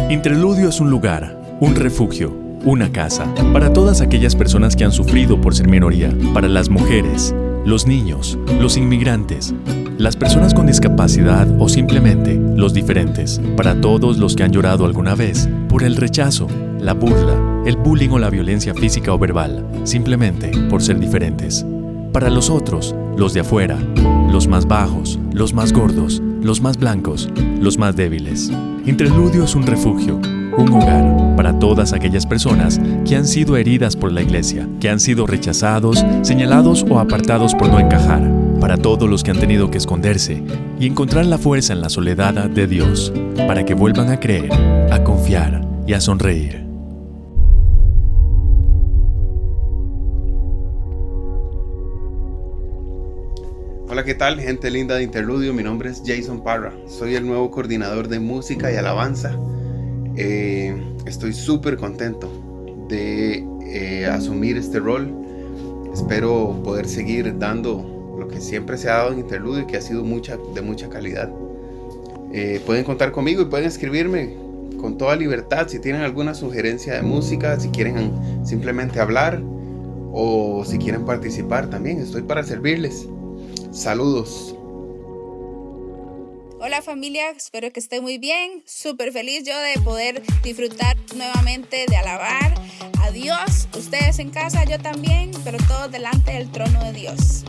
Interludio es un lugar, un refugio, una casa, para todas aquellas personas que han sufrido por ser minoría, para las mujeres, los niños, los inmigrantes, las personas con discapacidad o simplemente los diferentes, para todos los que han llorado alguna vez por el rechazo, la burla, el bullying o la violencia física o verbal, simplemente por ser diferentes. Para los otros, los de afuera, los más bajos, los más gordos, los más blancos, los más débiles. Interludio es un refugio, un hogar para todas aquellas personas que han sido heridas por la iglesia, que han sido rechazados, señalados o apartados por no encajar, para todos los que han tenido que esconderse y encontrar la fuerza en la soledad de Dios, para que vuelvan a creer, a confiar y a sonreír. Hola, ¿qué tal, gente linda de Interludio? Mi nombre es Jason Parra, soy el nuevo coordinador de música y alabanza. Estoy súper contento de asumir este rol. Espero poder seguir dando lo que siempre se ha dado en Interludio y que ha sido de mucha calidad. Pueden contar conmigo y pueden escribirme con toda libertad si tienen alguna sugerencia de música, si quieren simplemente hablar o si quieren participar también. Estoy para servirles. Saludos. Hola familia, espero que estén muy bien. Súper feliz yo de poder disfrutar nuevamente de alabar a Dios. Ustedes en casa, yo también, pero todos delante del trono de Dios.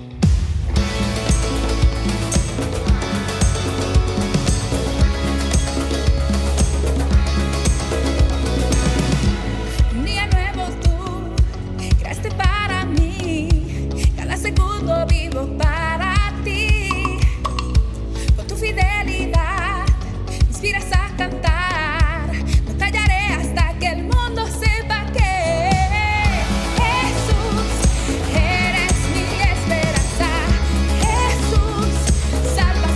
Un día nuevo tú creaste para mí. Cada segundo vivo para ti. Con tu fidelidad me inspiras a cantar. No callaré hasta que el mundo sepa que Jesús, eres mi esperanza. Jesús, salvación.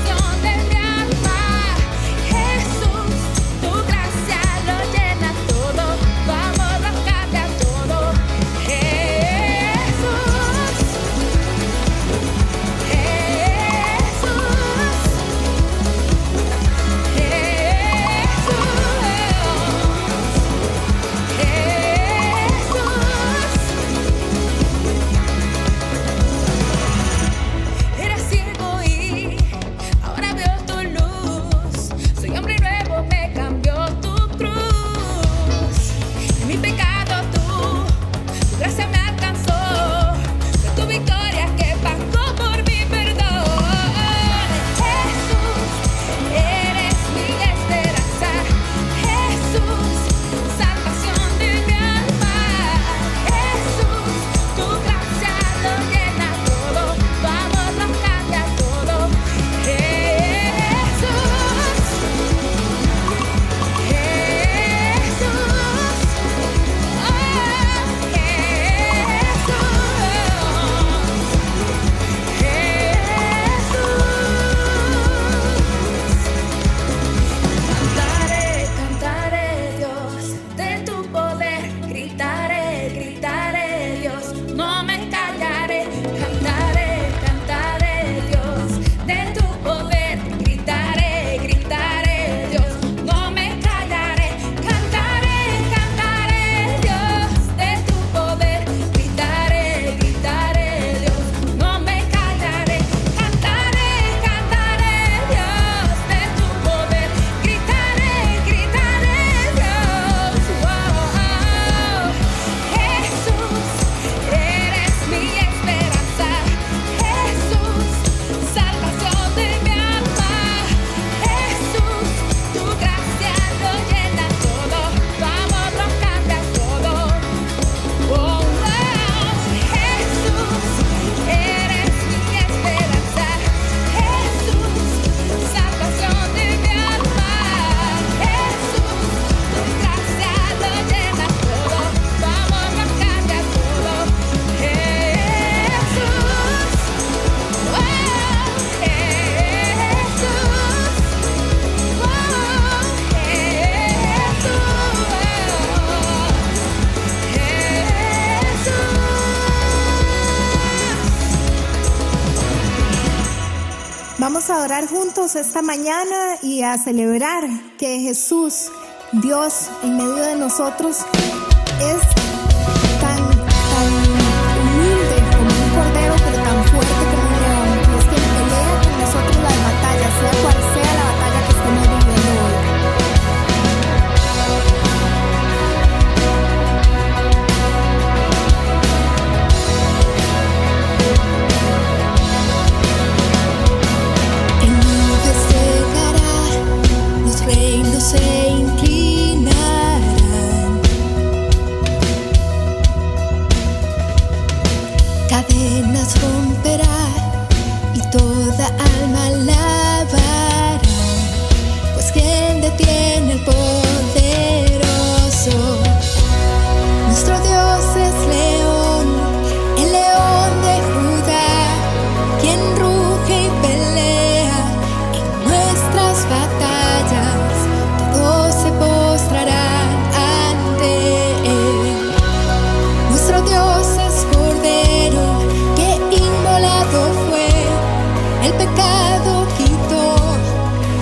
Vamos a orar juntos esta mañana y a celebrar que Jesús, Dios en medio de nosotros, es tan humilde como un cordero, pero tan fuerte como un león. Y es quien pelea con nosotros las batallas, sea cual sea la batalla que estemos viviendo hoy. Reinos se inclinarán, cadenas romperá y toda alma alabará, pues quien detiene el poderoso, nuestro Dios es león, el león de Judá, quien ruge y pelea en nuestras batallas. Todos se postrarán ante Él. Nuestro Dios es Cordero que inmolado fue, el pecado quitó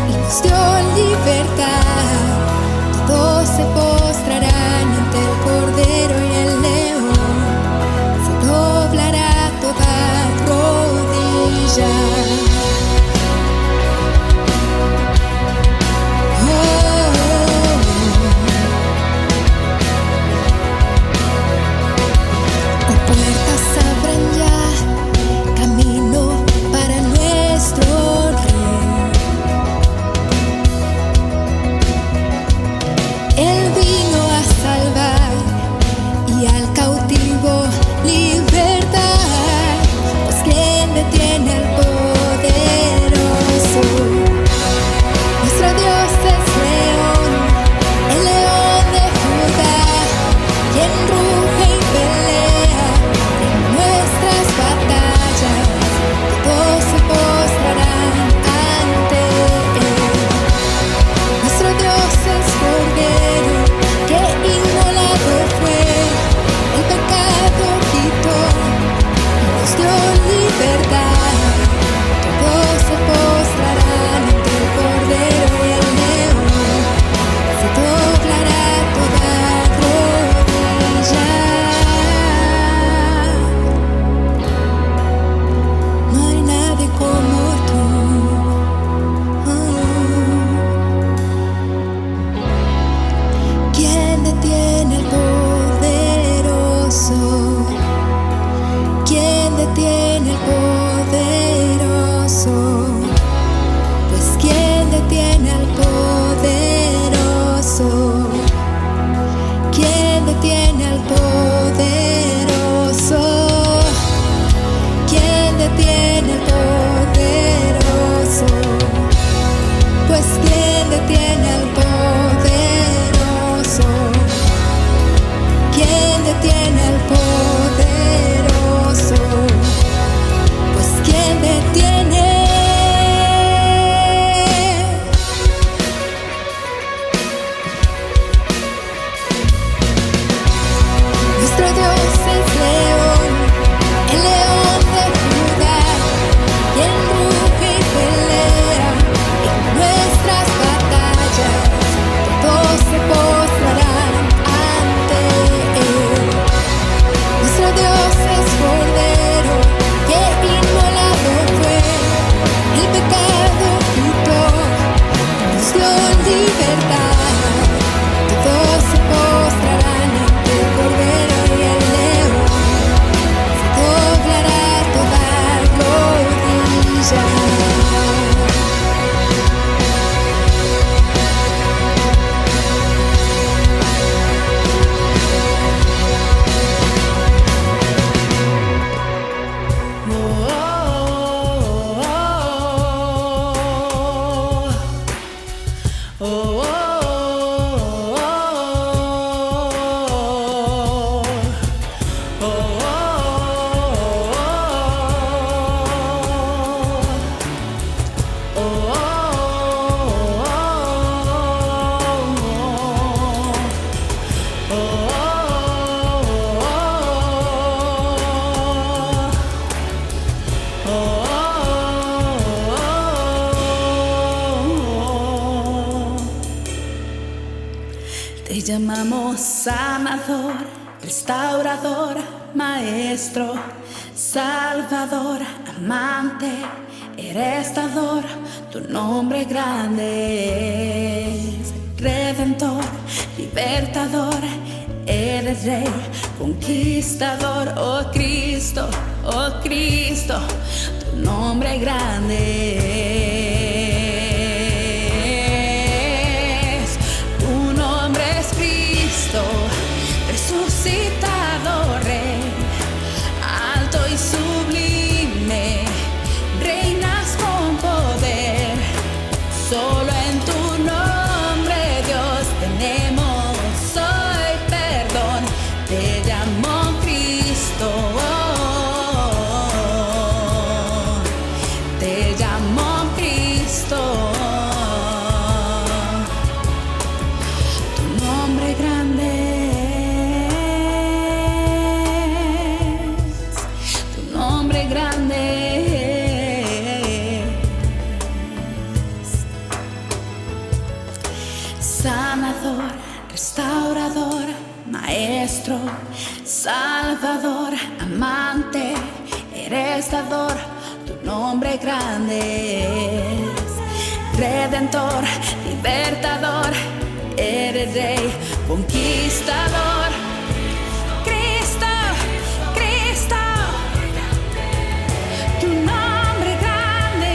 y nos dio libertad. llamo sanador, restaurador, maestro, salvador, amante, eres dador, tu nombre grande es redentor, libertador, eres rey, conquistador, oh Cristo, tu nombre grande es, tu nombre es Cristo, resucitado Rey, alto y sublime, reinas con poder, solo en tu nombre Dios tenemos hoy perdón, te llamo Cristo, te llamo Cristo, tu nombre grande es, tu nombre grande es. Sanador, restaurador, maestro, salvador, amante, eres dador, tu nombre grande es, redentor, libertador, eres rey, conquistador, Cristo, Cristo, tu nombre grande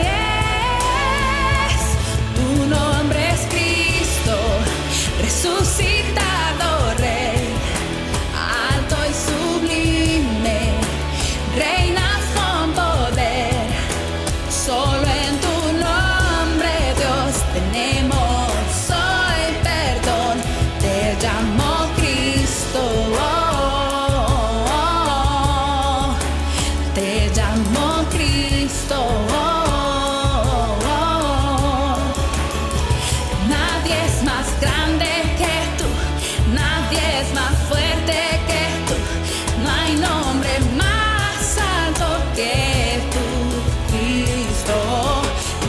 es, tu nombre es Cristo, resucitado Rey, alto y sublime, reinas con poder, solo en tu nombre Dios tenemos hoy perdón, te llamo Cristo, te llamo Cristo, nadie es más grande que tú, nadie es más fuerte que tú, no hay nombre más alto que tú, Cristo.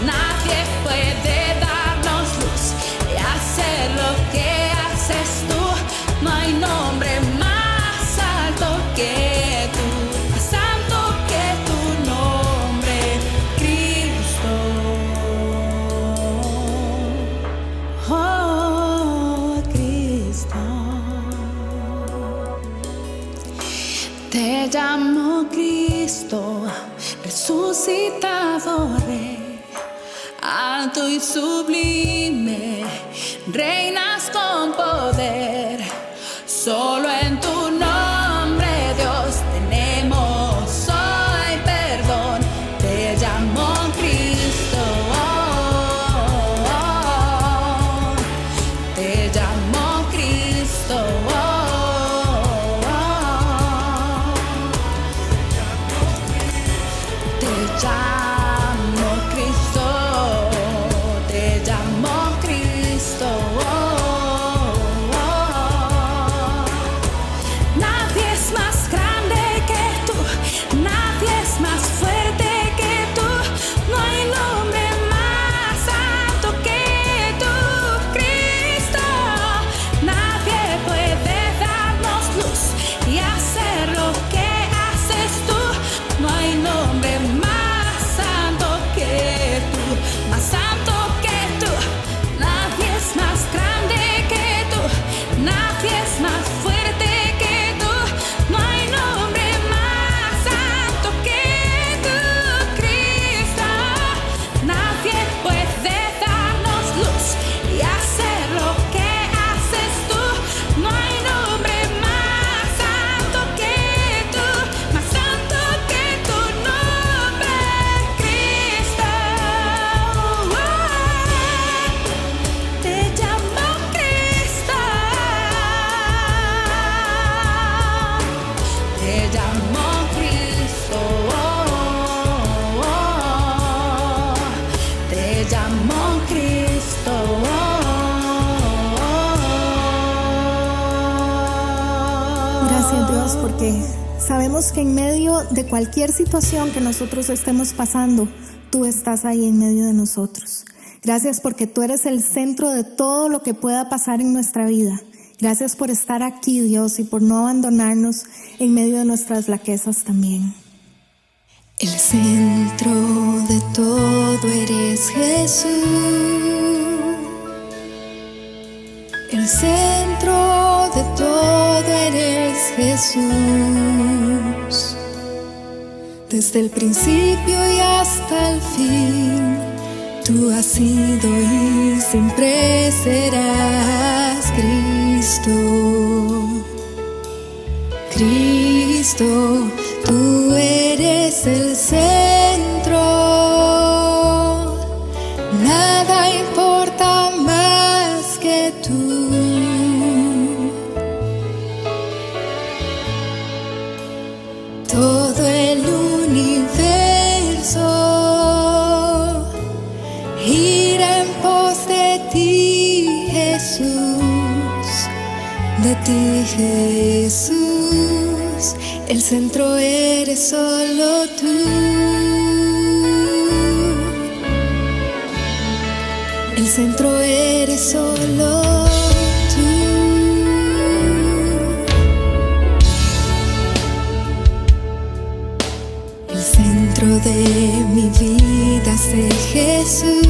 Nadie puede darnos luz y hacer lo que haces tú, no hay nombre más alto que tú, más alto que tu nombre, Cristo. Oh, Cristo. Te llamo Cristo, resucitado Rey, alto y sublime, reinas con poder, solo en tu nombre Dios tenemos hoy perdón, te llamo Cristo, te llamo Cristo, te llamo Cristo, te llamo Cristo. Nadie es más grande que tú, nadie es más fuerte que tú, no hay nombre más alto que tú, Cristo. Nadie puede darnos luz y hacer lo que haces tú, no hay nombre más santo que tú, más santo que tú. Nadie es más grande que tú, nadie es más fuerte que tú, no hay nombre más alto que tú, Cristo. Nadie puede darnos luz y hacer lo que haces tú, no hay nombre más alto que tú, más alto que tu nombre, Cristo. Te llamo Cristo, te llamo Cristo, te llamo Cristo. Gracias Dios, porque sabemos que en medio de cualquier situación que nosotros estemos pasando, tú estás ahí en medio de nosotros. Gracias porque tú eres el centro de todo lo que pueda pasar en nuestra vida. Gracias por estar aquí, Dios, y por no abandonarnos en medio de nuestras flaquezas también. El centro de todo eres Jesús. El centro de todo eres Jesús. Desde el principio y hasta el fin, tú has sido y siempre serás Cristo. Cristo, tú eres el centro. Nada importa más que tú. Todo el universo gira en pos de ti, Jesús. De ti, Jesús. El centro eres solo tú. El centro eres solo tú. El centro de mi vida es Jesús.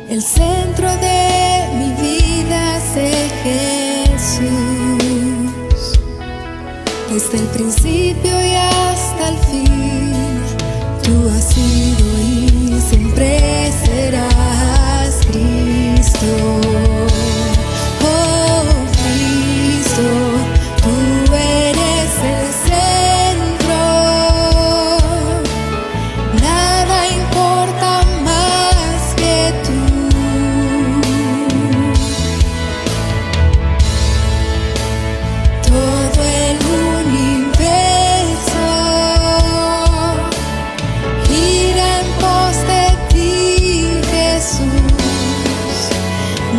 El centro de mi vida es Jesús. Desde el principio y hasta el fin, tú has sido y siempre serás Cristo. Oh Cristo, tú eres el centro. Nada importa más que tú. Todo el universo gira en pos de ti, Jesús.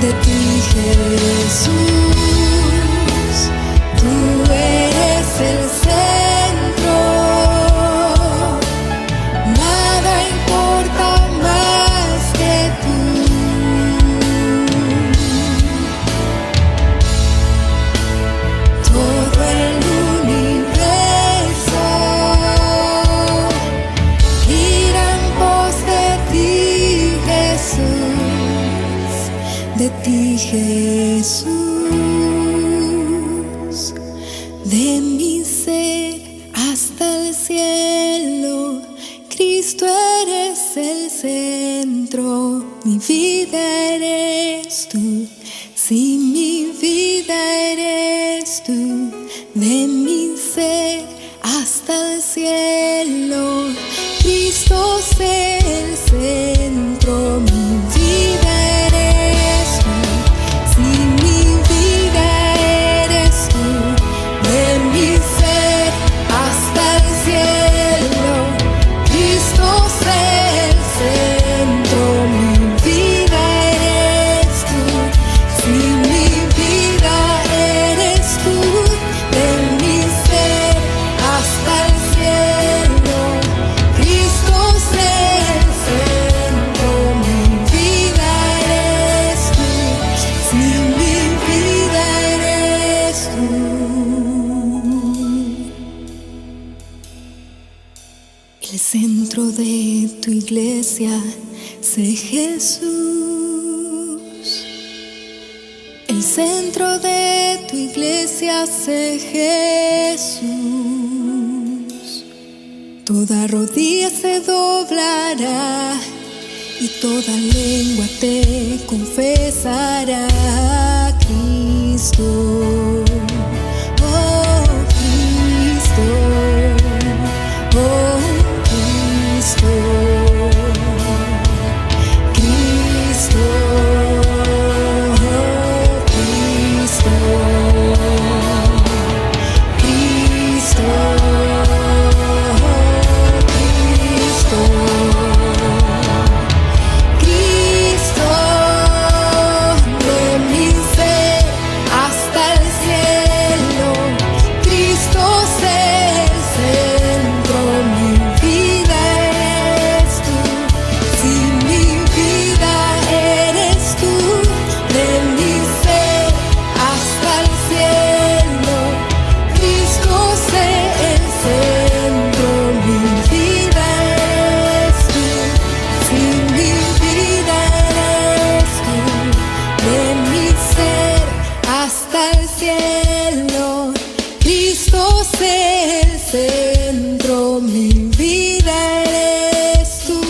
De ti, Jesús. Tú eres el centro. Nada importa más que tú. Todo el universo gira en pos de ti, Jesús. De ti, Jesús. De mi ser hasta el cielo, Cristo eres el centro. Mi vida eres tú. Si mi vida eres tú. De mi ser hasta el cielo, Cristo es el centro. Mi vida eres tú. Si mi vida eres tú. De mi ser hasta el cielo, Cristo es el centro. Mi vida eres tú. Si mi vida eres tú. De mi ser hasta el cielo, Cristo es el centro. Mi vida eres tú. Si mi vida eres tú. El centro de tu iglesia sé Jesús. El centro de tu iglesia sé Jesús. Toda rodilla se doblará y toda lengua te confesará, Cristo. Oh Cristo. Oh Cristo. Cristo. Cristo. Cristo. Cristo. Cristo, de mi ser hasta el sé el centro, mi vida eres tú.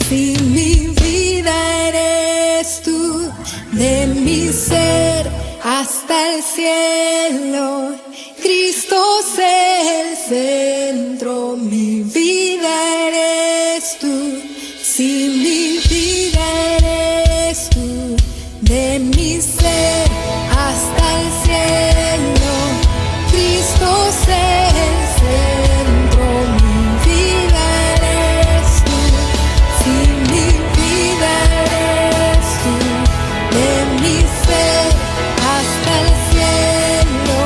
Si mi vida eres tú, de mi ser hasta el cielo. Cristo sé el centro, mi vida eres tú. Si mi vida eres tú, de mi ser hasta el cielo. Cristo sé el centro, mi vida eres tú. Si mi vida eres tú, de mi ser hasta el cielo.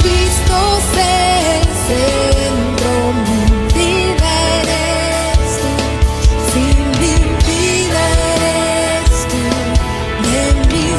Cristo sé el centro, mi vida eres tú. Si mi vida eres tú, de mi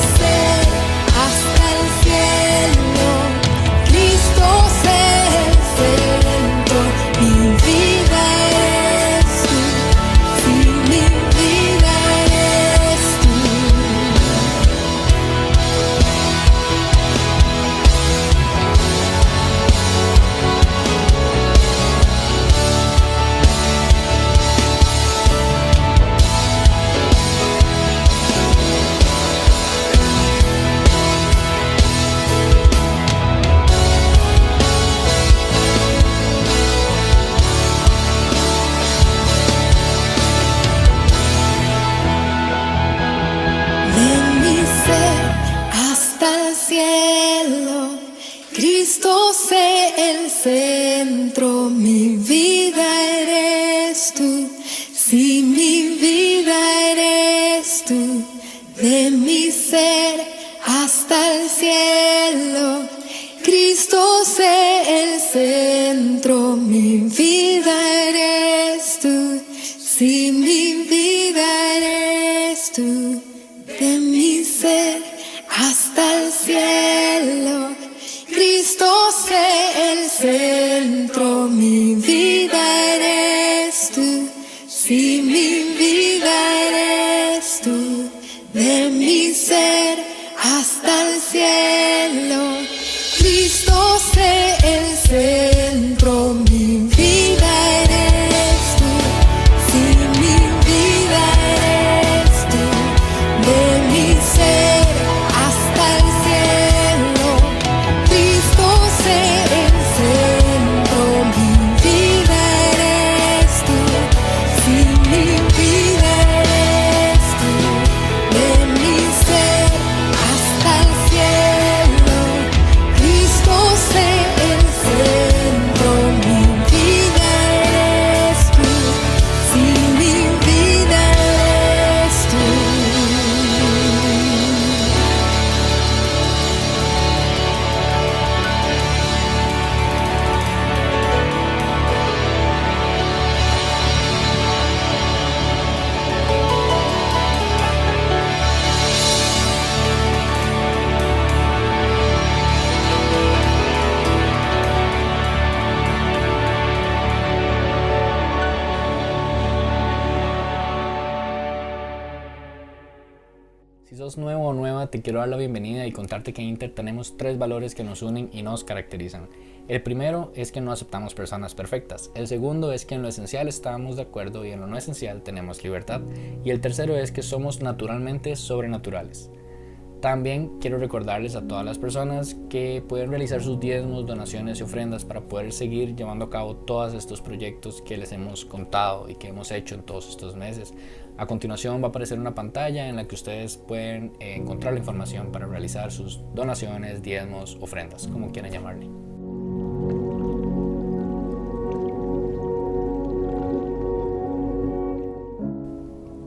ser hasta el cielo. Cristo sé el centro, mi vida eres tú. Si mi vida eres tú. De mi ser hasta el cielo, Cristo sé el centro, mi vida eres tú. Si mi vida eres tú, de mi ser hasta el cielo. Cristo sé el centro, mi vida eres tú. Si mi vida eres tú, de mi ser hasta el cielo. Cristo sé el centro, mi vida eres tú. Si mi vida eres tú, de mi ser hasta el cielo. Cristo sé el centro, mi vida eres tú. Si mi vida eres tú, de mi ser hasta el cielo. Cristo sé el centro, mi vida eres tú. Si mi vida eres tú, de mi ser hasta el cielo. Cristo sé el centro, mi vida eres tú. Si mi vida eres tú. Si sos nuevo o nueva, te quiero dar la bienvenida y contarte que en Inter tenemos 3 valores que nos unen y nos caracterizan. El primero es que no aceptamos personas perfectas. El segundo es que en lo esencial estamos de acuerdo y en lo no esencial tenemos libertad. Y el tercero es que somos naturalmente sobrenaturales. También quiero recordarles a todas las personas que pueden realizar sus diezmos, donaciones y ofrendas para poder seguir llevando a cabo todos estos proyectos que les hemos contado y que hemos hecho en todos estos meses. A continuación va a aparecer una pantalla en la que ustedes pueden encontrar la información para realizar sus donaciones, diezmos, ofrendas, como quieran llamarle.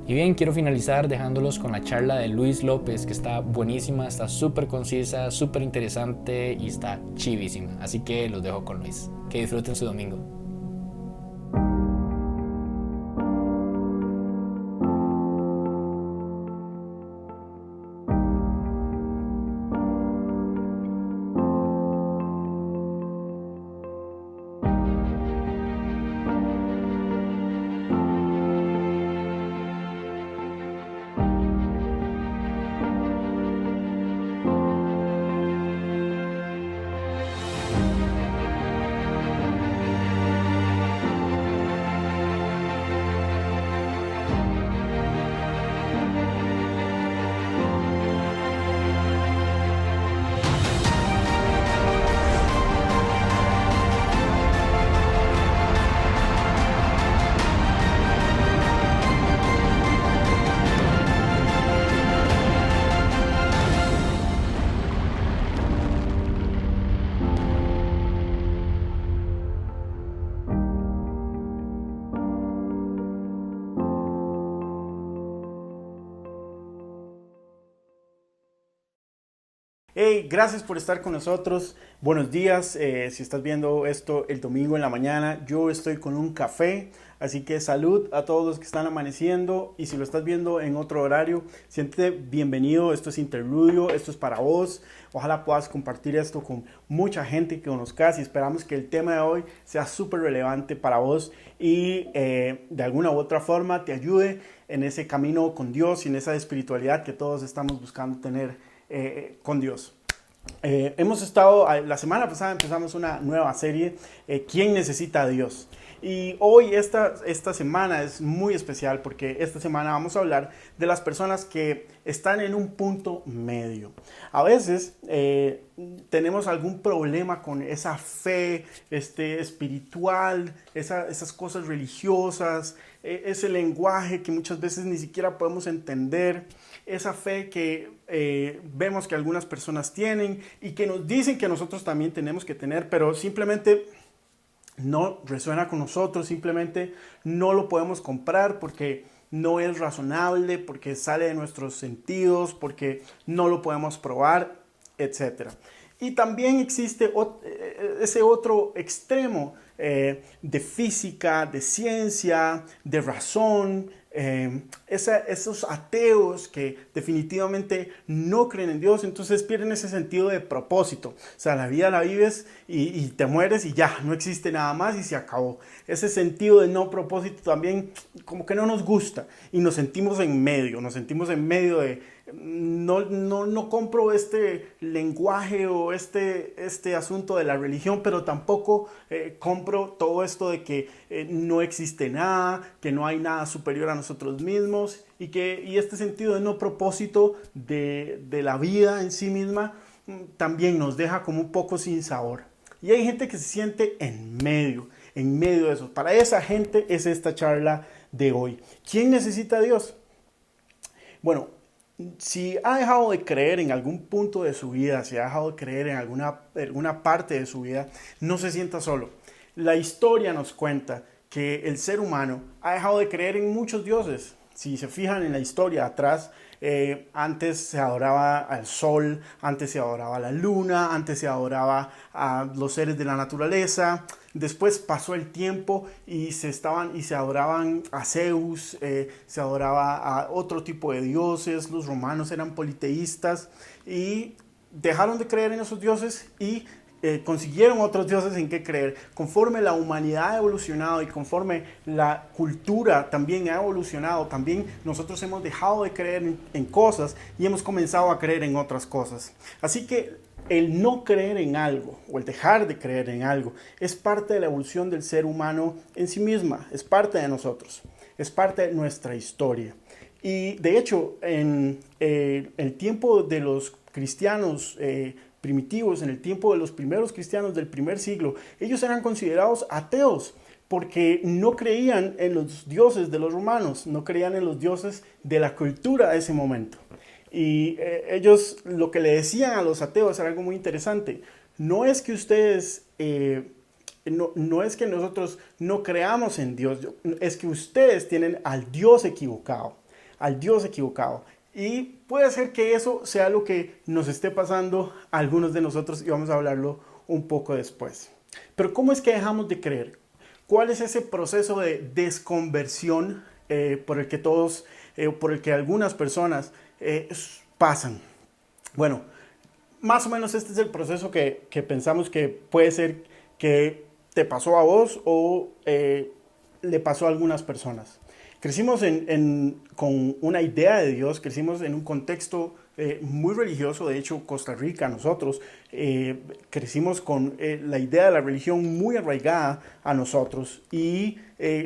Y bien, quiero finalizar dejándolos con la charla de Luis López, que está buenísima, está súper concisa, súper interesante y está chivísima. Así que los dejo con Luis. Que disfruten su domingo. Hey, gracias por estar con nosotros. Buenos días. Si estás viendo esto el domingo en la mañana, yo estoy con un café. Así que salud a todos los que están amaneciendo. Y si lo estás viendo en otro horario, siéntete bienvenido. Esto es Interludio, esto es para vos. Ojalá puedas compartir esto con mucha gente que conozcas. Y esperamos que el tema de hoy sea súper relevante para vos. Y de alguna u otra forma te ayude en ese camino con Dios y en esa espiritualidad que todos estamos buscando tener con Dios. Hemos estado, la semana pasada empezamos una nueva serie, ¿Quién necesita a Dios? Y hoy esta semana es muy especial porque esta semana vamos a hablar de las personas que están en un punto medio. A veces tenemos algún problema con esa fe espiritual, esas cosas religiosas, ese lenguaje que muchas veces ni siquiera podemos entender, esa fe que vemos que algunas personas tienen y que nos dicen que nosotros también tenemos que tener, pero simplemente no resuena con nosotros, simplemente no lo podemos comprar porque no es razonable, porque sale de nuestros sentidos, porque no lo podemos probar, etc. Y también existe ese otro extremo de física, de ciencia, de razón, esos ateos que definitivamente no creen en Dios, entonces pierden ese sentido de propósito. O sea, la vida la vives y te mueres y ya, no existe nada más y se acabó. Ese sentido de no propósito también como que no nos gusta y nos sentimos en medio de no compro este lenguaje o este asunto de la religión, pero tampoco compro todo esto de que no existe nada, que no hay nada superior a nosotros mismos y este sentido de no propósito de la vida en sí misma también nos deja como un poco sin sabor. Y hay gente que se siente en medio de eso. Para esa gente es esta charla de hoy. ¿Quién necesita a Dios? Bueno, si ha dejado de creer en algún punto de su vida, si ha dejado de creer en alguna parte de su vida, no se sienta solo. La historia nos cuenta que el ser humano ha dejado de creer en muchos dioses. Si se fijan en la historia atrás, antes se adoraba al sol, antes se adoraba a la luna, antes se adoraba a los seres de la naturaleza. Después pasó el tiempo y se adoraban a Zeus, se adoraba a otro tipo de dioses. Los romanos eran politeístas y dejaron de creer en esos dioses y consiguieron otros dioses en qué creer. Conforme la humanidad ha evolucionado y conforme la cultura también ha evolucionado, también nosotros hemos dejado de creer en cosas y hemos comenzado a creer en otras cosas. Así que el no creer en algo o el dejar de creer en algo es parte de la evolución del ser humano en sí misma, es parte de nosotros, es parte de nuestra historia. Y de hecho, en el tiempo de los cristianos primitivos, en el tiempo de los primeros cristianos del primer siglo, ellos eran considerados ateos porque no creían en los dioses de los romanos, no creían en los dioses de la cultura de ese momento. Y ellos lo que le decían a los ateos era algo muy interesante. No es que ustedes, no es que nosotros no creamos en Dios, es que ustedes tienen al Dios equivocado, Y puede ser que eso sea lo que nos esté pasando a algunos de nosotros y vamos a hablarlo un poco después. Pero ¿cómo es que dejamos de creer? ¿Cuál es ese proceso de desconversión por el que algunas personas pasan? Bueno, más o menos este es el proceso que pensamos que puede ser que te pasó a vos o le pasó a algunas personas. Crecimos con una idea de Dios, crecimos en un contexto muy religioso. De hecho, Costa Rica, nosotros crecimos con la idea de la religión muy arraigada a nosotros y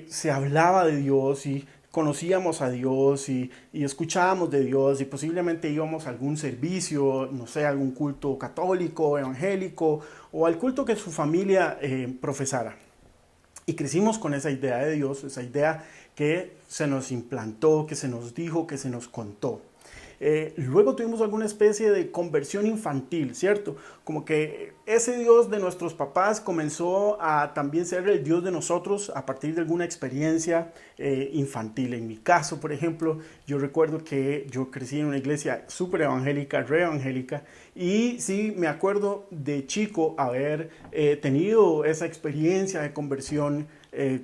se hablaba de Dios y conocíamos a Dios y escuchábamos de Dios y posiblemente íbamos a algún servicio, no sé, algún culto católico, evangélico o al culto que su familia profesara. Y crecimos con esa idea de Dios, esa idea que se nos implantó, que se nos dijo, que se nos contó. Luego tuvimos alguna especie de conversión infantil, ¿cierto? Como que ese Dios de nuestros papás comenzó a también ser el Dios de nosotros a partir de alguna experiencia infantil. En mi caso, por ejemplo, yo recuerdo que yo crecí en una iglesia súper evangélica, re evangélica, y sí me acuerdo de chico haber tenido esa experiencia de conversión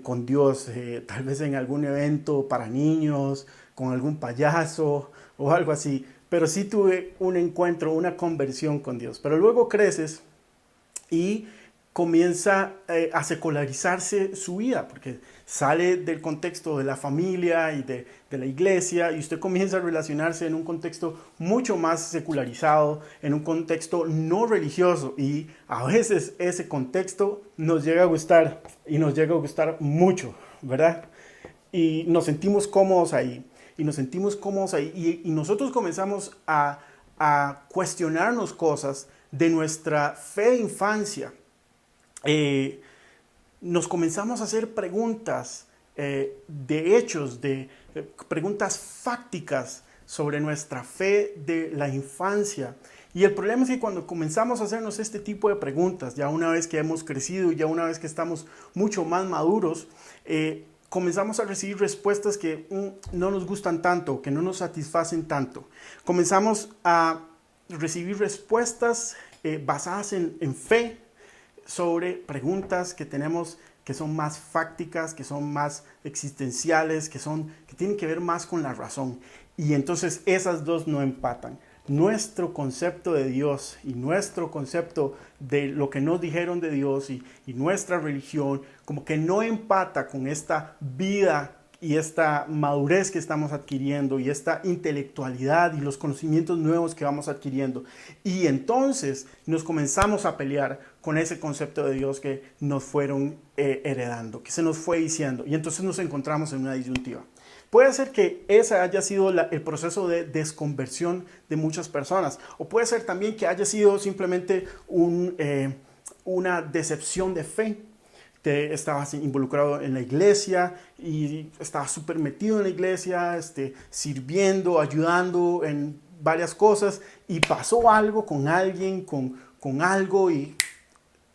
con Dios, tal vez en algún evento para niños, con algún payaso o algo así, pero sí tuve un encuentro, una conversión con Dios. Pero luego creces y comienza a secularizarse su vida, porque sale del contexto de la familia y de la iglesia, y usted comienza a relacionarse en un contexto mucho más secularizado, en un contexto no religioso, y a veces ese contexto nos llega a gustar, y nos llega a gustar mucho, ¿verdad? Y nos sentimos cómodos ahí. Y nosotros comenzamos a cuestionarnos cosas de nuestra fe de infancia. Nos comenzamos a hacer preguntas de hechos, preguntas fácticas sobre nuestra fe de la infancia. Y el problema es que cuando comenzamos a hacernos este tipo de preguntas, ya una vez que hemos crecido, ya una vez que estamos mucho más maduros, comenzamos a recibir respuestas que no nos gustan tanto, que no nos satisfacen tanto. Comenzamos a recibir respuestas basadas en fe sobre preguntas que tenemos que son más fácticas, que son más existenciales, que tienen que ver más con la razón. Y entonces esas dos no empatan. Nuestro concepto de Dios y nuestro concepto de lo que nos dijeron de Dios y nuestra religión como que no empata con esta vida y esta madurez que estamos adquiriendo y esta intelectualidad y los conocimientos nuevos que vamos adquiriendo. Y entonces nos comenzamos a pelear con ese concepto de Dios que nos fueron heredando, que se nos fue diciendo. Y entonces nos encontramos en una disyuntiva. Puede ser que ese haya sido el proceso de desconversión de muchas personas, o puede ser también que haya sido simplemente una decepción de fe. Te estabas involucrado en la iglesia y estabas súper metido en la iglesia, sirviendo, ayudando en varias cosas, y pasó algo con alguien, con algo, y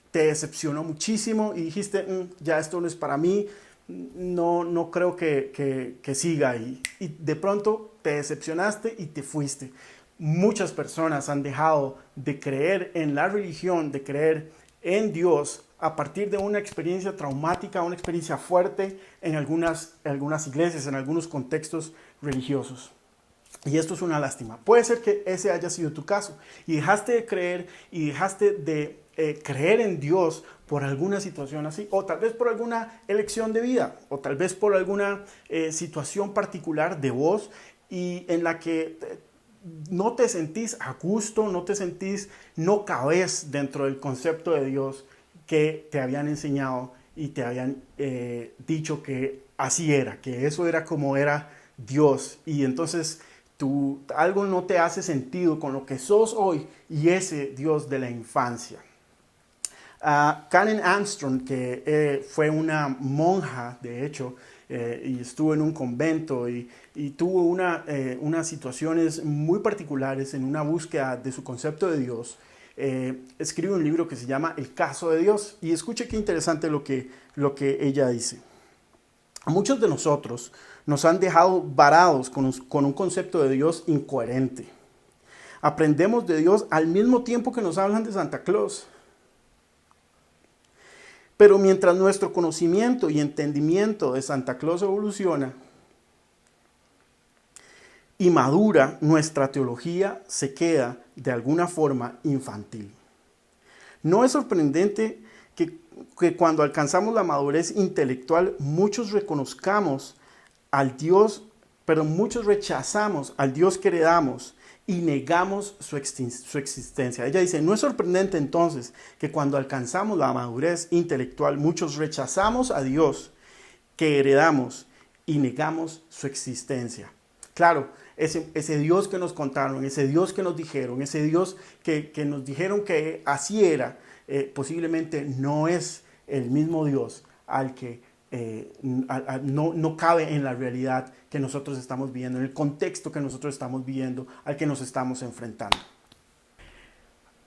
te decepcionó muchísimo y dijiste, ya esto no es para mí. No creo que siga, y de pronto te decepcionaste y te fuiste. Muchas personas han dejado de creer en la religión, de creer en Dios a partir de una experiencia traumática, una experiencia fuerte en algunas iglesias, en algunos contextos religiosos. Y esto es una lástima. Puede ser que ese haya sido tu caso y dejaste de creer y dejaste de creer en Dios por alguna situación así, o tal vez por alguna elección de vida, o tal vez por alguna situación particular de vos y en la que no te sentís a gusto, no cabés dentro del concepto de Dios que te habían enseñado y te habían dicho que así era, que eso era como era Dios, y entonces algo no te hace sentido con lo que sos hoy y ese Dios de la infancia. Karen Armstrong, que fue una monja, de hecho, y estuvo en un convento y tuvo unas situaciones muy particulares en una búsqueda de su concepto de Dios, escribe un libro que se llama El caso de Dios. Y escuche qué interesante lo que ella dice. A muchos de nosotros nos han dejado varados con un concepto de Dios incoherente. Aprendemos de Dios al mismo tiempo que nos hablan de Santa Claus. Pero mientras nuestro conocimiento y entendimiento de Santa Claus evoluciona y madura, nuestra teología se queda de alguna forma infantil. No es sorprendente que cuando alcanzamos la madurez intelectual muchos reconozcamos al Dios, pero muchos rechazamos al Dios que heredamos y negamos su existencia. Ella dice, no es sorprendente entonces que cuando alcanzamos la madurez intelectual muchos rechazamos a Dios que heredamos y negamos su existencia. Claro, ese Dios que nos contaron, ese Dios que nos dijeron, ese Dios que nos dijeron que así era, posiblemente no es el mismo Dios al que no cabe en la realidad que nosotros estamos viviendo, en el contexto que nosotros estamos viviendo, al que nos estamos enfrentando.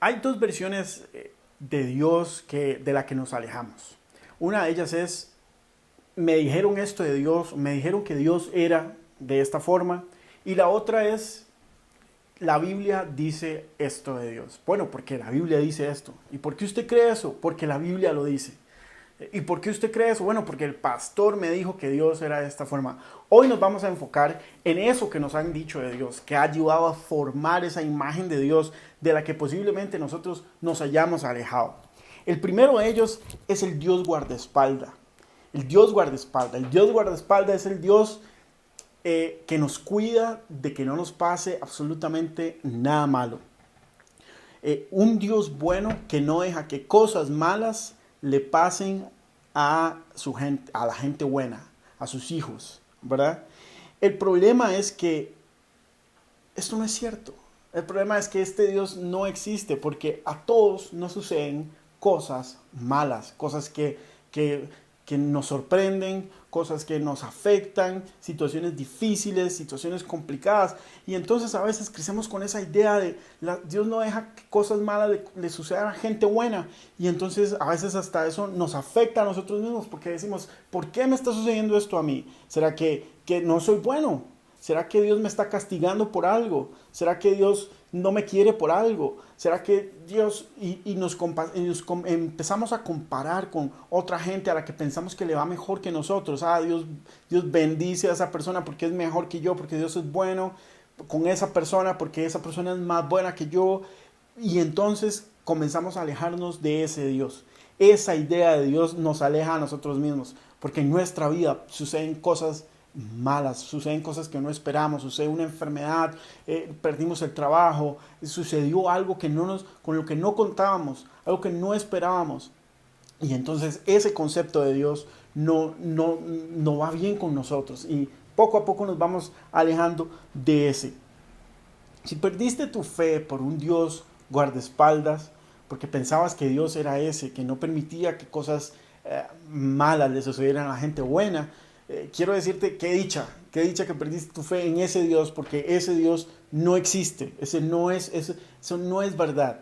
Hay dos versiones de Dios de la que nos alejamos. Una de ellas es, me dijeron esto de Dios, me dijeron que Dios era de esta forma, y la otra es, la Biblia dice esto de Dios. Bueno, porque la Biblia dice esto. ¿Y por qué usted cree eso? Porque la Biblia lo dice. ¿Y por qué usted cree eso? Bueno, porque el pastor me dijo que Dios era de esta forma. Hoy nos vamos a enfocar en eso que nos han dicho de Dios, que ha ayudado a formar esa imagen de Dios de la que posiblemente nosotros nos hayamos alejado. El primero de ellos es el Dios guardaespaldas. El Dios guardaespaldas. El Dios guardaespaldas es el Dios que nos cuida de que no nos pase absolutamente nada malo. Un Dios bueno que no deja que cosas malas le pasen a su gente, a la gente buena, a sus hijos, ¿verdad? El problema es que esto no es cierto. El problema es que este Dios no existe porque a todos nos suceden cosas malas, cosas que nos sorprenden, cosas que nos afectan, situaciones difíciles, situaciones complicadas. Y entonces a veces crecemos con esa idea de Dios no deja que cosas malas le sucedan a gente buena. Y entonces a veces hasta eso nos afecta a nosotros mismos porque decimos, ¿por qué me está sucediendo esto a mí? ¿Será que no soy bueno? ¿Será que Dios me está castigando por algo? ¿Será que Dios no me quiere por algo? ¿Será que Dios empezamos a comparar con otra gente a la que pensamos que le va mejor que nosotros? Dios bendice a esa persona porque es mejor que yo, porque Dios es bueno con esa persona, porque esa persona es más buena que yo. Y entonces comenzamos a alejarnos de ese Dios. Esa idea de Dios nos aleja a nosotros mismos, porque en nuestra vida suceden cosas malas, suceden cosas que no esperamos, sucede una enfermedad, perdimos el trabajo, sucedió algo con lo que no contábamos, algo que no esperábamos. Y entonces ese concepto de Dios no va bien con nosotros y poco a poco nos vamos alejando de ese. Si perdiste tu fe por un Dios guardaespaldas, porque pensabas que Dios era ese, que no permitía que cosas malas le sucedieran a la gente buena, quiero decirte qué dicha que perdiste tu fe en ese Dios, porque ese Dios no existe, eso no es verdad.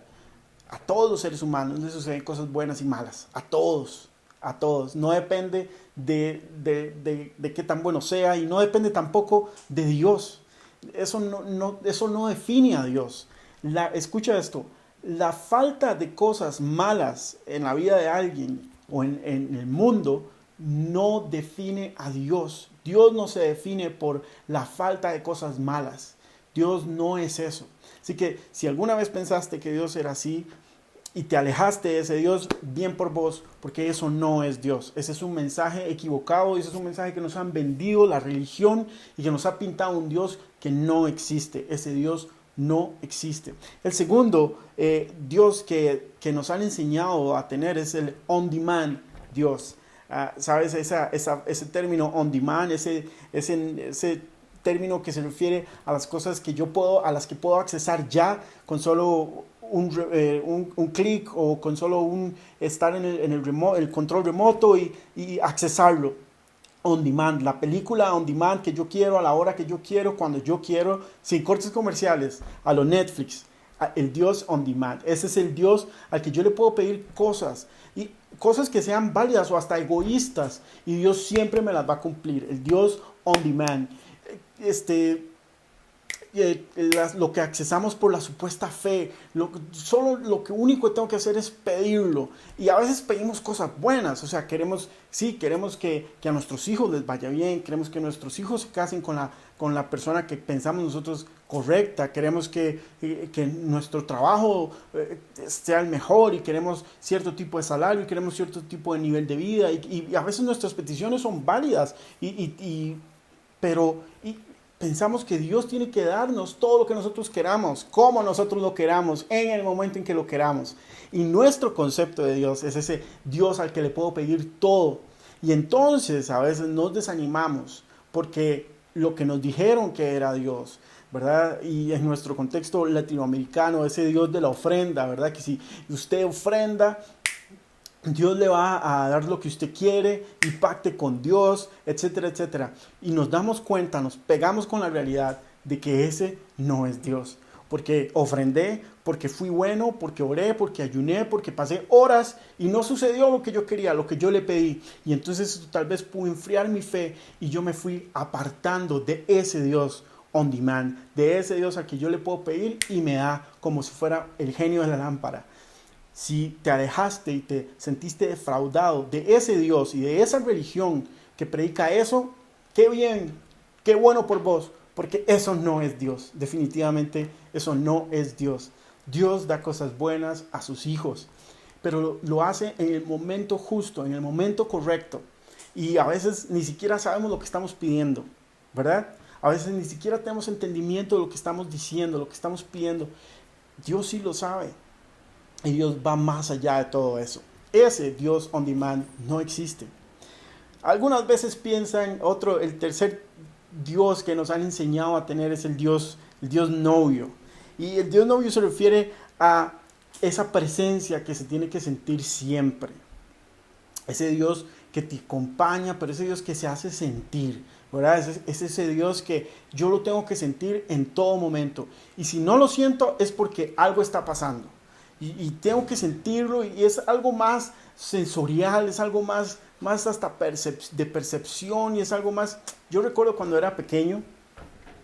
A todos los seres humanos les suceden cosas buenas y malas, a todos, no depende de qué tan bueno sea y no depende tampoco de Dios, eso no define a Dios. Escucha esto, la falta de cosas malas en la vida de alguien o en el mundo no define a Dios. Dios no se define por la falta de cosas malas. Dios no es eso. Así que si alguna vez pensaste que Dios era así y te alejaste de ese Dios, bien por vos, porque eso no es Dios. Ese es un mensaje equivocado, ese es un mensaje que nos han vendido la religión y que nos ha pintado un Dios que no existe. Ese Dios no existe. El segundo Dios que nos han enseñado a tener es el on-demand Dios. ¿Sabes? Ese término on demand, ese término que se refiere a las cosas a las que puedo accesar ya con solo un clic o con solo estar en el control remoto y accesarlo. On demand, la película on demand que yo quiero, a la hora que yo quiero, cuando yo quiero, sin cortes comerciales, a lo Netflix. El Dios on demand, ese es el Dios al que yo le puedo pedir cosas y cosas que sean válidas o hasta egoístas y Dios siempre me las va a cumplir. El Dios on demand, lo que accesamos por la supuesta fe, solo lo que único que tengo que hacer es pedirlo. Y a veces pedimos cosas buenas, o sea, queremos que a nuestros hijos les vaya bien, queremos que nuestros hijos se casen con la persona que pensamos nosotros correcta, queremos que nuestro trabajo sea el mejor y queremos cierto tipo de salario y queremos cierto tipo de nivel de vida y a veces nuestras peticiones son válidas pero pensamos que Dios tiene que darnos todo lo que nosotros queramos, como nosotros lo queramos, en el momento en que lo queramos. Y nuestro concepto de Dios es ese Dios al que le puedo pedir todo. Y entonces a veces nos desanimamos porque lo que nos dijeron que era Dios, ¿verdad? Y en nuestro contexto latinoamericano, ese Dios de la ofrenda, ¿verdad? Que si usted ofrenda, Dios le va a dar lo que usted quiere y pacte con Dios, etcétera, etcétera. Y nos damos cuenta, nos pegamos con la realidad de que ese no es Dios. Porque ofrendé, porque fui bueno, porque oré, porque ayuné, porque pasé horas y no sucedió lo que yo quería, lo que yo le pedí. Y entonces eso tal vez pudo enfriar mi fe y yo me fui apartando de ese Dios on demand, de ese Dios al que yo le puedo pedir y me da como si fuera el genio de la lámpara. Si te alejaste y te sentiste defraudado de ese Dios y de esa religión que predica eso, qué bien, qué bueno por vos, porque eso no es Dios. Definitivamente eso no es Dios. Dios da cosas buenas a sus hijos, pero lo hace en el momento justo, en el momento correcto. Y a veces ni siquiera sabemos lo que estamos pidiendo, ¿verdad? A veces ni siquiera tenemos entendimiento de lo que estamos diciendo, lo que estamos pidiendo. Dios sí lo sabe. Y Dios va más allá de todo eso. Ese Dios on demand no existe. Algunas veces piensan, el tercer Dios que nos han enseñado a tener es el Dios novio. Y el Dios novio se refiere a esa presencia que se tiene que sentir siempre. Ese Dios que te acompaña, pero ese Dios que se hace sentir, ¿verdad? Es ese Dios que yo lo tengo que sentir en todo momento. Y si no lo siento es porque algo está pasando. Y tengo que sentirlo y es algo más sensorial, es algo más hasta de percepción y es algo más... Yo recuerdo cuando era pequeño,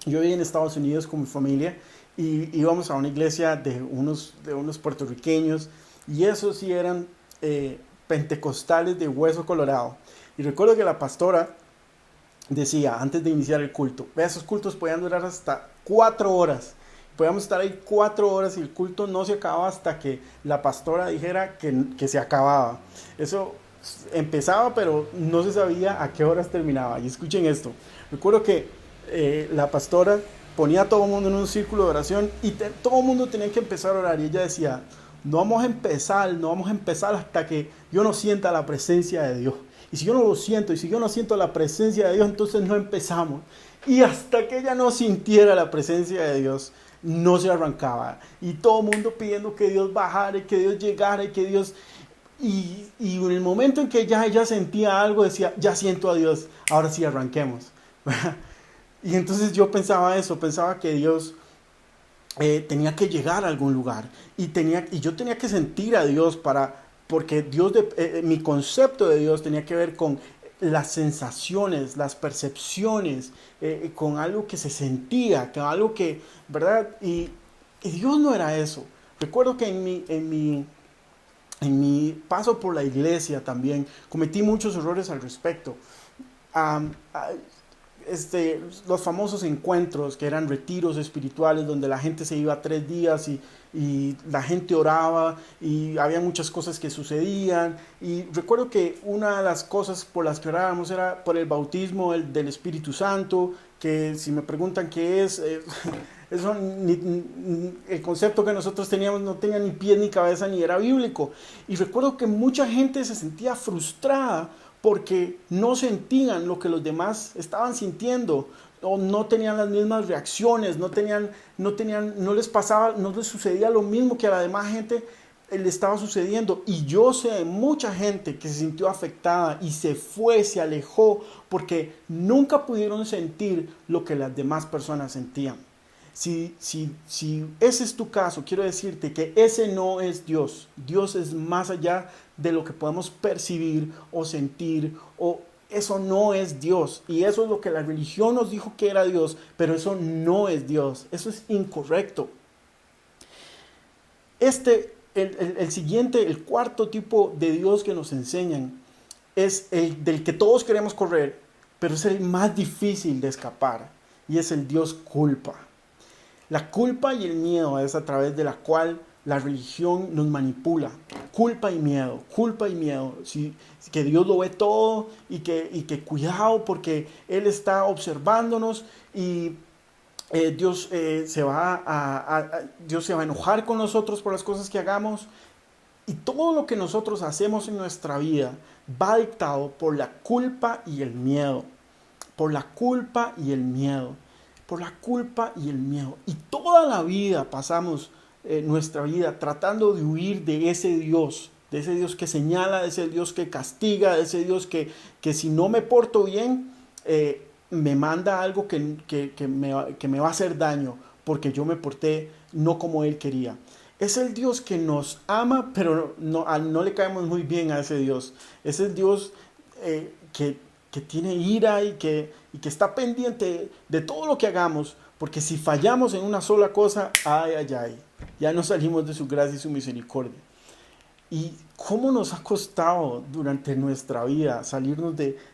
yo vivía en Estados Unidos con mi familia y íbamos a una iglesia de unos puertorriqueños y esos sí eran pentecostales de hueso colorado. Y recuerdo que la pastora decía antes de iniciar el culto, esos cultos podían durar hasta 4 horas. Podíamos estar ahí 4 horas y el culto no se acababa hasta que la pastora dijera que se acababa. Eso empezaba, pero no se sabía a qué horas terminaba. Y escuchen esto. Recuerdo que la pastora ponía a todo el mundo en un círculo de oración y todo el mundo tenía que empezar a orar. Y ella decía, no vamos a empezar hasta que yo no sienta la presencia de Dios. Y si yo no lo siento, y si yo no siento la presencia de Dios, entonces no empezamos. Y hasta que ella no sintiera la presencia de Dios, no se arrancaba. Y todo el mundo pidiendo que Dios bajara, y que Dios llegara, y que Dios... Y en el momento en que ella sentía algo, decía, ya siento a Dios, ahora sí arranquemos. Y entonces yo pensaba que Dios tenía que llegar a algún lugar. Y yo tenía que sentir a Dios porque Dios mi concepto de Dios tenía que ver con las sensaciones, las percepciones, con algo que se sentía, con algo que, ¿verdad? Y Dios no era eso. Recuerdo que en mi paso por la iglesia también cometí muchos errores al respecto. Los famosos encuentros que eran retiros espirituales donde la gente se iba 3 días y la gente oraba y había muchas cosas que sucedían y recuerdo que una de las cosas por las que orábamos era por el bautismo del Espíritu Santo, que si me preguntan qué es, eso el concepto que nosotros teníamos no tenía ni pies ni cabeza ni era bíblico. Y recuerdo que mucha gente se sentía frustrada porque no sentían lo que los demás estaban sintiendo, o no tenían las mismas reacciones, no les pasaba, no les sucedía lo mismo que a la demás gente le estaba sucediendo. Y yo sé de mucha gente que se sintió afectada y se alejó, porque nunca pudieron sentir lo que las demás personas sentían. Si ese es tu caso, quiero decirte que ese no es Dios. Dios es más allá de lo que podemos percibir o sentir, o eso no es Dios. Y eso es lo que la religión nos dijo que era Dios, pero eso no es Dios. Eso es incorrecto. El cuarto tipo de Dios que nos enseñan es el del que todos queremos correr, pero es el más difícil de escapar, y es el Dios culpa. La culpa y el miedo es a través de la cual la religión nos manipula. Culpa y miedo. Que Dios lo ve todo y que cuidado porque Él está observándonos y Dios se va a enojar con nosotros por las cosas que hagamos. Y todo lo que nosotros hacemos en nuestra vida va dictado por la culpa y el miedo. Por la culpa y el miedo. Por la culpa y el miedo. Y toda la vida pasamos nuestra vida tratando de huir de ese Dios de ese Dios que señala, de ese Dios que castiga, de ese Dios que si no me porto bien, me manda algo que me va a hacer daño, porque yo me porté no como Él quería. Es el Dios que nos ama, pero no le caemos muy bien a ese Dios. Es el Dios que tiene ira y que está pendiente de todo lo que hagamos, porque si fallamos en una sola cosa, ay, ya no salimos de su gracia y su misericordia. Y cómo nos ha costado durante nuestra vida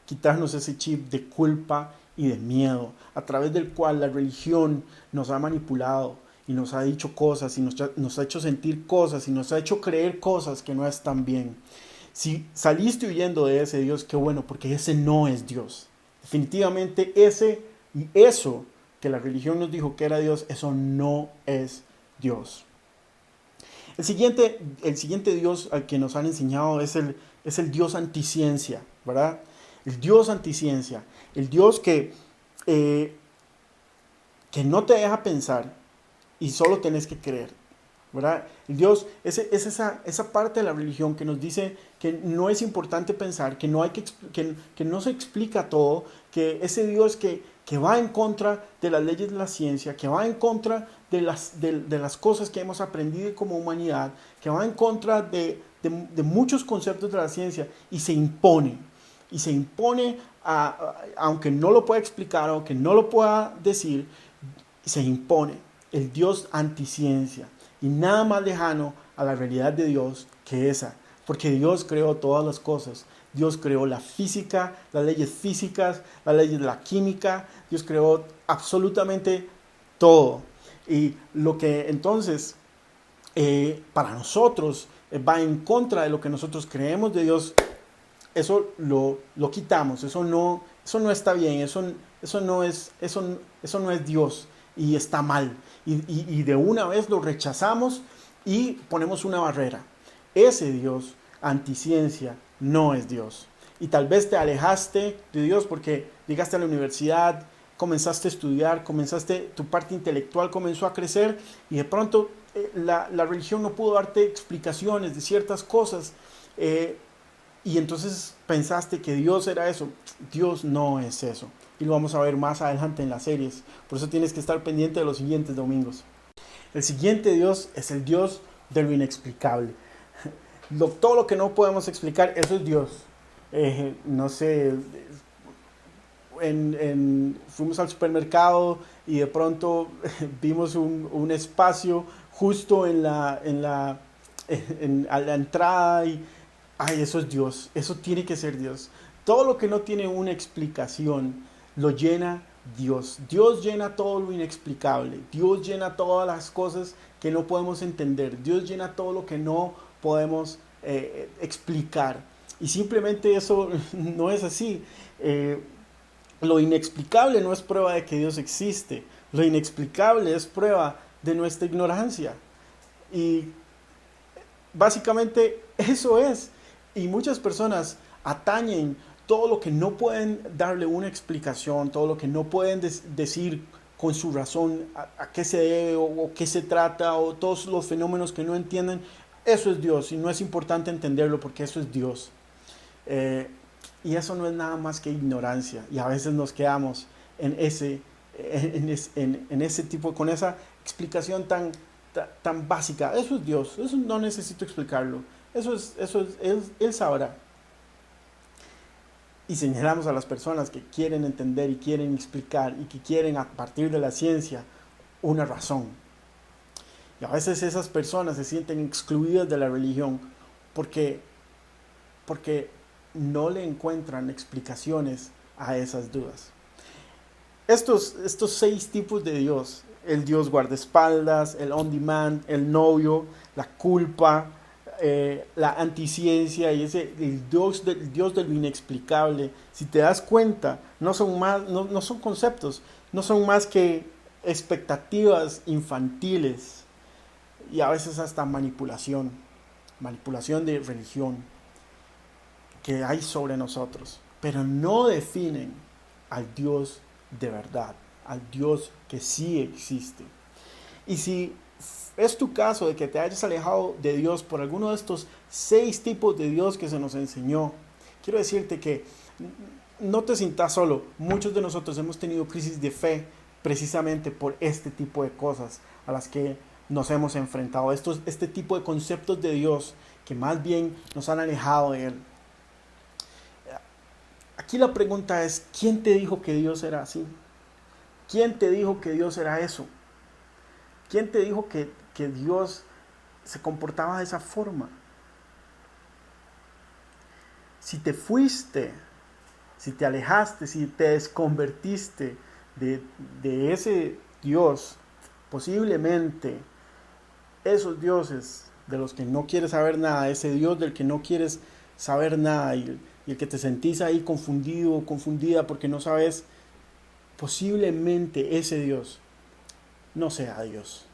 quitarnos ese chip de culpa y de miedo, a través del cual la religión nos ha manipulado y nos ha dicho cosas y nos ha hecho sentir cosas y nos ha hecho creer cosas que no están bien. Si saliste huyendo de ese Dios, qué bueno, porque ese no es Dios. Definitivamente eso que la religión nos dijo que era Dios, eso no es Dios. El siguiente Dios al que nos han enseñado es el Dios anticiencia, ¿verdad? El Dios anticiencia, el Dios que no te deja pensar y solo tenés que creer, ¿verdad? El Dios es esa parte de la religión que nos dice que no es importante pensar, que no se explica todo, que ese Dios que va en contra de las leyes de la ciencia, que va en contra de las cosas que hemos aprendido como humanidad, que va en contra de muchos conceptos de la ciencia y se impone. Y se impone, aunque no lo pueda explicar, aunque no lo pueda decir, se impone el Dios anticiencia. Y nada más lejano a la realidad de Dios que esa. Porque Dios creó todas las cosas. Dios creó la física, las leyes físicas, las leyes de la química. Dios creó absolutamente todo. Y lo que entonces para nosotros va en contra de lo que nosotros creemos de Dios, eso lo quitamos. Eso no está bien. Eso no es Dios y está mal. Y de una vez lo rechazamos y ponemos una barrera. Ese Dios anticiencia no es Dios. Y tal vez te alejaste de Dios porque llegaste a la universidad, comenzaste a estudiar, tu parte intelectual comenzó a crecer y de pronto la religión no pudo darte explicaciones de ciertas cosas y entonces pensaste que Dios era eso. Dios no es eso. Y lo vamos a ver más adelante en las series. Por eso tienes que estar pendiente de los siguientes domingos. El siguiente Dios es el Dios de lo inexplicable. Todo lo que no podemos explicar, eso es Dios. No sé, fuimos al supermercado y de pronto vimos un espacio justo a la entrada y ay, eso es Dios, eso tiene que ser Dios. Todo lo que no tiene una explicación lo llena Dios. Dios llena todo lo inexplicable. Dios llena todas las cosas que no podemos entender. Dios llena todo lo que no podemos explicar. Y simplemente eso no es así. Lo inexplicable no es prueba de que Dios existe. Lo inexplicable es prueba de nuestra ignorancia. Y básicamente eso es. Y muchas personas atañen todo lo que no pueden darle una explicación, todo lo que no pueden decir con su razón a qué se debe o qué se trata, o todos los fenómenos que no entienden. Eso es Dios y no es importante entenderlo porque eso es Dios. Y eso no es nada más que ignorancia. Y a veces nos quedamos en ese tipo, con esa explicación tan básica. Eso es Dios, eso no necesito explicarlo. Él sabrá. Y señalamos a las personas que quieren entender y quieren explicar y que quieren a partir de la ciencia una razón. Y a veces esas personas se sienten excluidas de la religión porque no le encuentran explicaciones a esas dudas. Estos 6 tipos de Dios, el Dios guardaespaldas, el on demand, el novio, la culpa, la anticiencia y el Dios de lo inexplicable, si te das cuenta, no son conceptos, no son más que expectativas infantiles y a veces hasta manipulación de religión que hay sobre nosotros, pero no definen al Dios de verdad, al Dios que sí existe. Y si es tu caso de que te hayas alejado de Dios por alguno de estos 6 tipos de Dios que se nos enseñó, quiero decirte que no te sientas solo. Muchos de nosotros hemos tenido crisis de fe precisamente por este tipo de cosas a las que nos hemos enfrentado. Este tipo de conceptos de Dios que más bien nos han alejado de Él. Aquí la pregunta es, ¿quién te dijo que Dios era así? ¿Quién te dijo que Dios era eso? ¿Quién te dijo que Dios se comportaba de esa forma? Si te fuiste, si te alejaste, si te desconvertiste de ese Dios, posiblemente esos dioses de los que no quieres saber nada, ese Dios del que no quieres saber nada y el que te sentís ahí confundido o confundida porque no sabes, posiblemente ese Dios no sea Dios.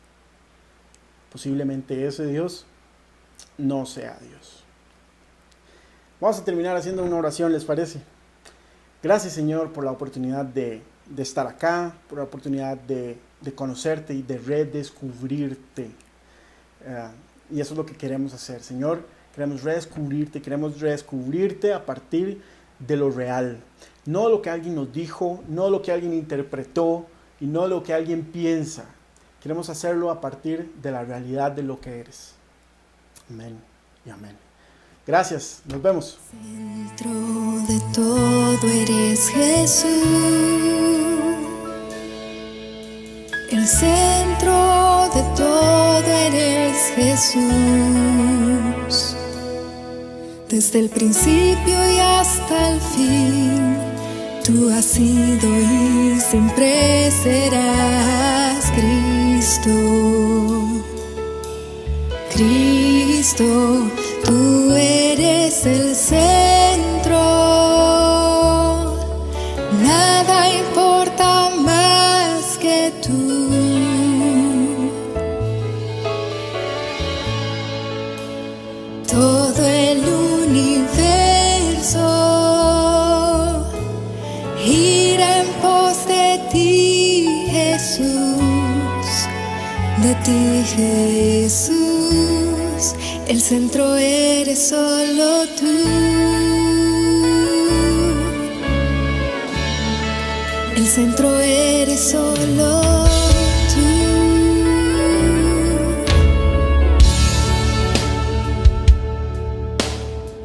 Posiblemente ese Dios no sea Dios. Vamos a terminar haciendo una oración, ¿les parece? Gracias, Señor, por la oportunidad de estar acá, por la oportunidad de conocerte y de redescubrirte. Y eso es lo que queremos hacer, Señor. Queremos redescubrirte a partir de lo real. No lo que alguien nos dijo, no lo que alguien interpretó y no lo que alguien piensa. Queremos hacerlo a partir de la realidad de lo que eres. Amén y amén. Gracias, nos vemos. Centro de todo eres Jesús. El centro de todo eres Jesús. Desde el principio y hasta el fin, tú has sido y siempre serás Cristo. Cristo, tú eres el centro. Nada importa más que tú. Todo el universo gira en pos de ti, Jesús. De ti, Jesús, el centro eres solo tú. El centro eres solo tú.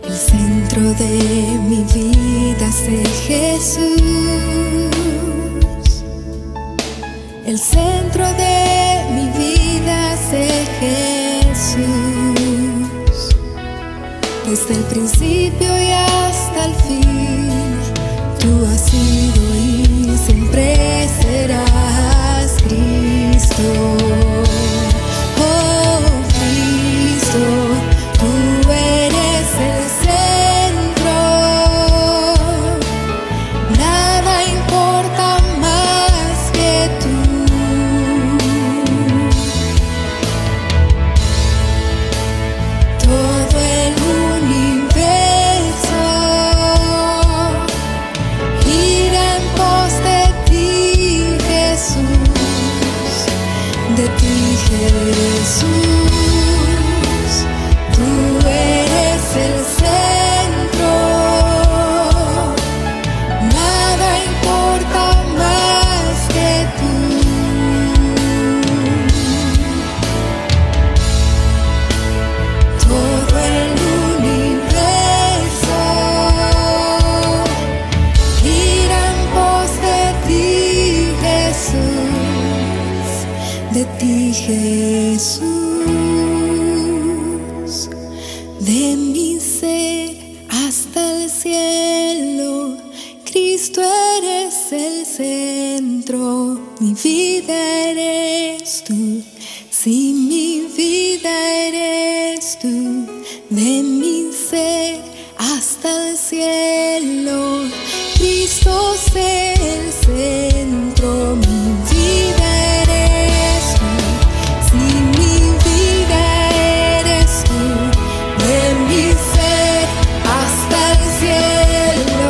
El centro de mi vida es Jesús. El centro de mi vida es Jesús. Desde el principio y hasta el fin, tú has sido y siempre serás Cristo. Oh Cristo, tú eres el centro. Nada importa más que tú. Todo el universo gira en pos de ti, Jesús. De ti, Jesús, tú eres el centro. Nada importa más que tú. Todo el universo gira en pos de ti, Jesús. De ti, Jesús. De mi ser hasta el cielo, Cristo eres el centro. Mi vida eres tú. Si mi vida eres tú. De mi ser hasta el cielo, Cristo es el centro. Mi vida eres tú. Si mi vida eres tú. De mi ser hasta el cielo,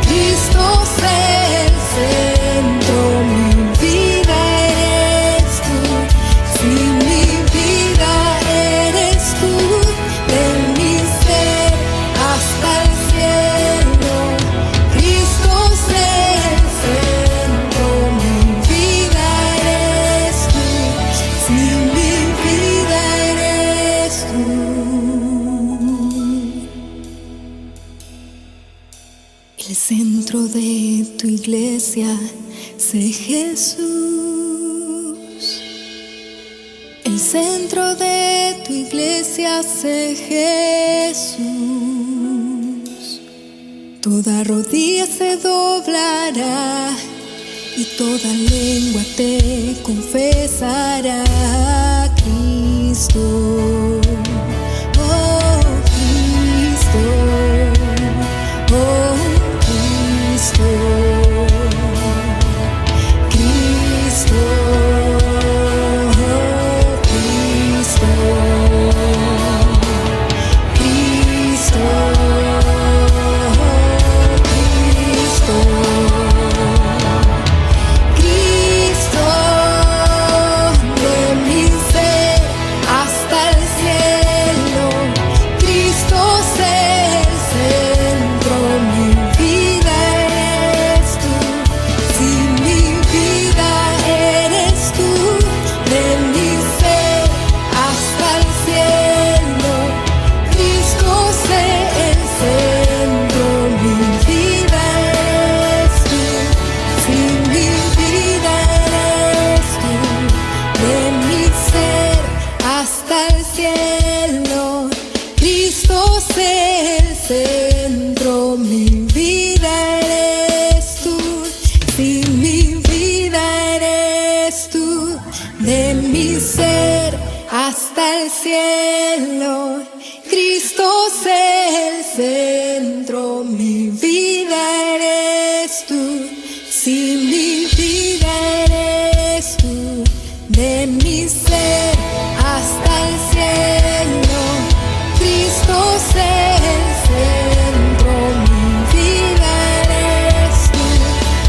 Cristo es el centro. Mi vida eres tú. Si mi centro de tu iglesia, sé Jesús. El centro de tu iglesia, sé Jesús. Toda rodilla se doblará y toda lengua te confesará. Cristo, oh Cristo, oh Cristo, Cristo, oh Cristo, Cristo, oh Cristo, Cristo, de mi ser hasta el cielo, Cristo es el centro, mi vida eres tú, si mi vida eres tú, de mi ser hasta el cielo, Cristo es el centro, mi vida eres tú, si mi vida eres tú, de mi ser hasta el cielo, Cristo es el centro, mi vida eres tú, si mi vida eres tú, de mi ser hasta el cielo, Cristo es el centro, mi vida eres tú, si mi vida eres tú, de mi ser hasta el cielo, Cristo es el centro, mi vida eres tú,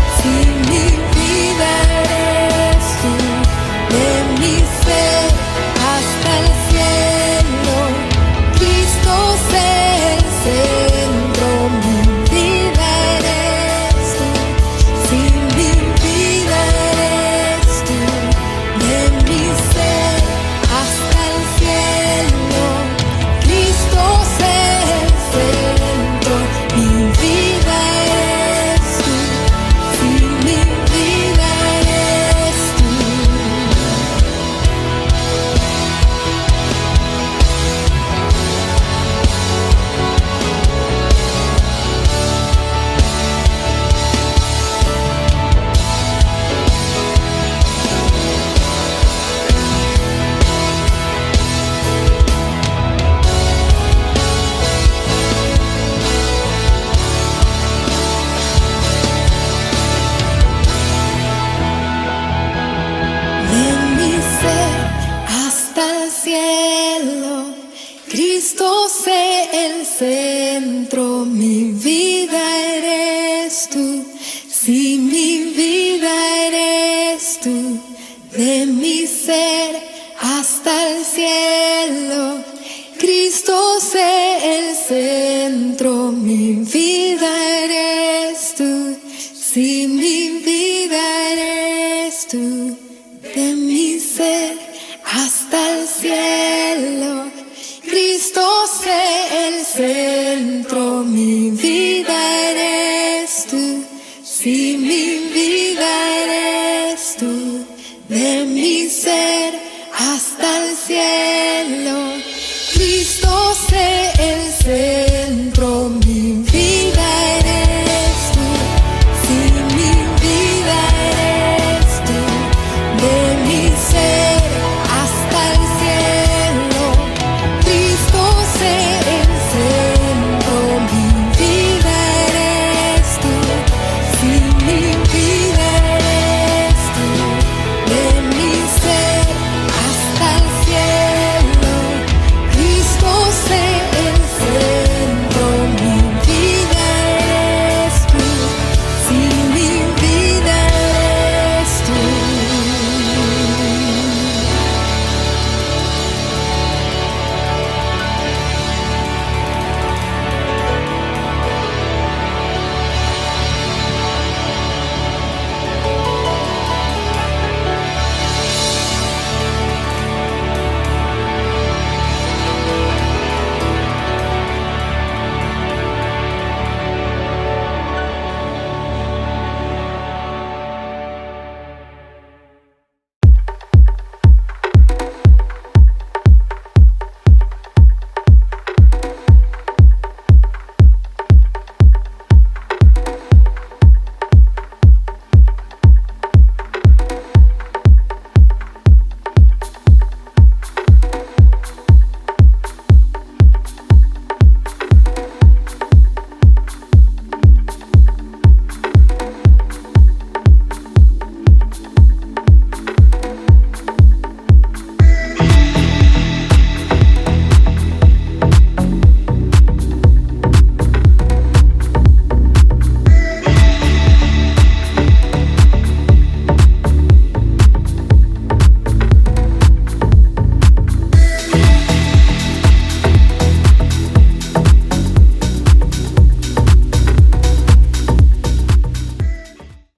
si mi vida eres tú, de mi ser hasta el cielo, Cristo es el centro, mi vida eres tú, si mi vida eres tú, de mi ser hasta el cielo, Cristo es el centro, mi vida eres tú, si mi vida eres tú. De mi ser hasta el cielo, Cristo es el centro, mi vida eres tú, si mi vida eres tú, de mi ser hasta el cielo, Cristo es el centro, mi vida eres tú, si mi vida eres tú, de mi ser hasta el cielo, Cristo es el centro, mi vida eres tú, si mi